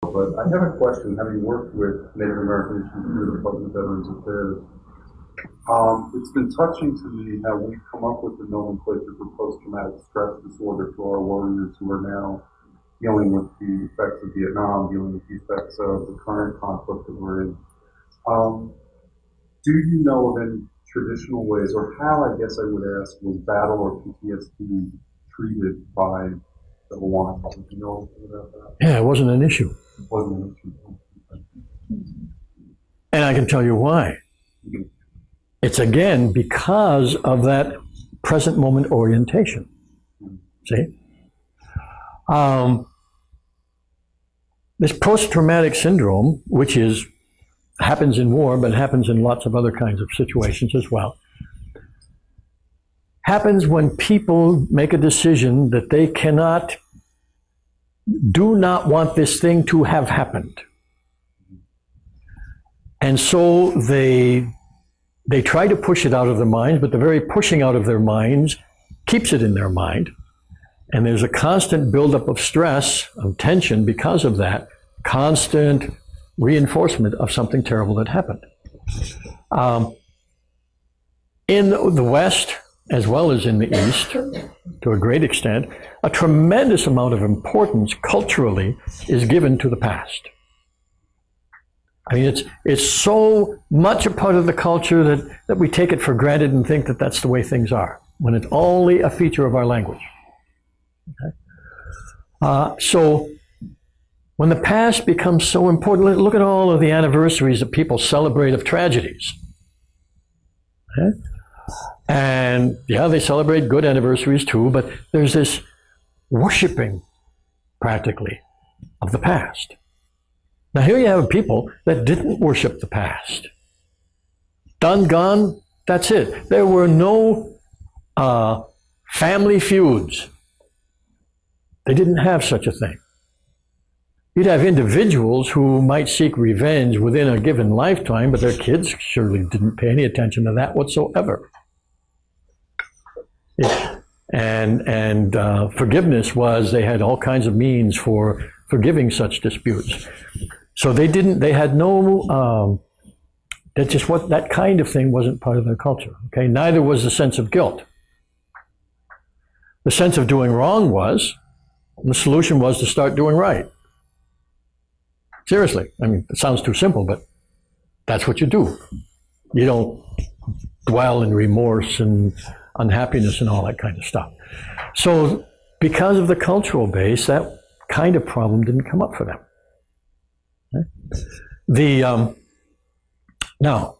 But I have a question, having worked with Native Americans through the Department of Veterans Affairs. It's been touching to me how we've come up with the nomenclature for post-traumatic stress disorder for our warriors who are now dealing with the effects of Vietnam, dealing with the effects of the current conflict that we're in. Do you know of any traditional ways, or how, I guess I would ask, was battle or PTSD treated by the Hawaiians? Do you know about that? Yeah, it wasn't an issue. It wasn't an issue. And I can tell you why. It's again because of that present moment orientation. See? This post-traumatic syndrome, which happens in war, but happens in lots of other kinds of situations as well, happens when people make a decision that they do not want this thing to have happened. And so they try to push it out of their minds, but the very pushing out of their minds keeps it in their mind. And there's a constant buildup of stress, of tension because of that, constant reinforcement of something terrible that happened. In the West, as well as in the East, to a great extent, a tremendous amount of importance culturally is given to the past. I mean, it's so much a part of the culture that we take it for granted and think that that's the way things are, when it's only a feature of our language. Okay? So when the past becomes so important, look at all of the anniversaries that people celebrate of tragedies. Okay? And yeah, they celebrate good anniversaries too, but there's this worshiping, practically, of the past. Now here you have people that didn't worship the past. Done, gone, that's it. There were no family feuds. They didn't have such a thing. You'd have individuals who might seek revenge within a given lifetime, but their kids surely didn't pay any attention to that whatsoever. And forgiveness was, they had all kinds of means for forgiving such disputes. So they had no, that kind of thing wasn't part of their culture, okay? Neither was the sense of guilt. The sense of doing wrong was, the solution was to start doing right. Seriously, I mean, it sounds too simple, but that's what you do. You don't dwell in remorse and unhappiness and all that kind of stuff. So because of the cultural base, that kind of problem didn't come up for them. Okay? Now,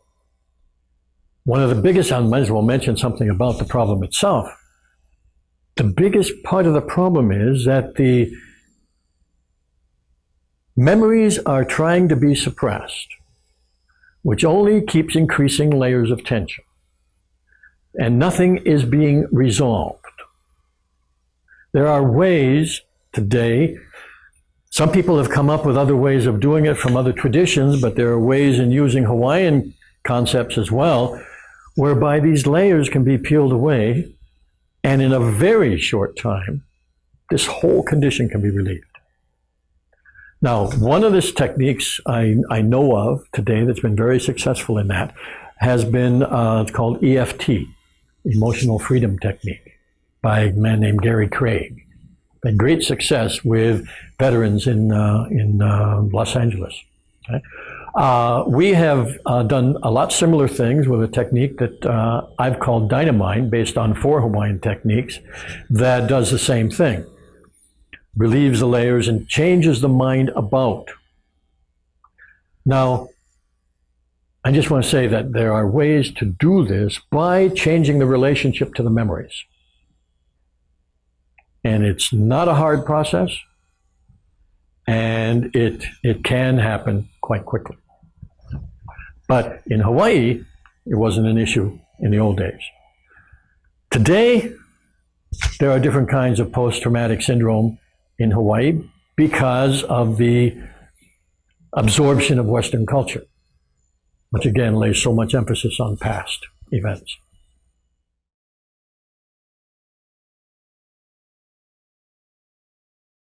one of the biggest, I might as well mention something about the problem itself. The biggest part of the problem is that the memories are trying to be suppressed, which only keeps increasing layers of tension. And nothing is being resolved. There are ways today, some people have come up with other ways of doing it from other traditions, but there are ways in using Hawaiian concepts as well, whereby these layers can be peeled away, and in a very short time, this whole condition can be relieved. Now, one of these techniques I know of today that's been very successful in that has been, it's called EFT, Emotional Freedom Technique, by a man named Gary Craig. Had great success with veterans in Los Angeles. Okay? We have done a lot similar things with a technique that I've called Dynamine, based on 4 Hawaiian techniques, that does the same thing. Relieves the layers and changes the mind about. Now, I just want to say that there are ways to do this by changing the relationship to the memories. And it's not a hard process, and it can happen quite quickly. But in Hawaii, it wasn't an issue in the old days. Today, there are different kinds of post-traumatic syndrome in Hawaii because of the absorption of Western culture, which again lays so much emphasis on past events.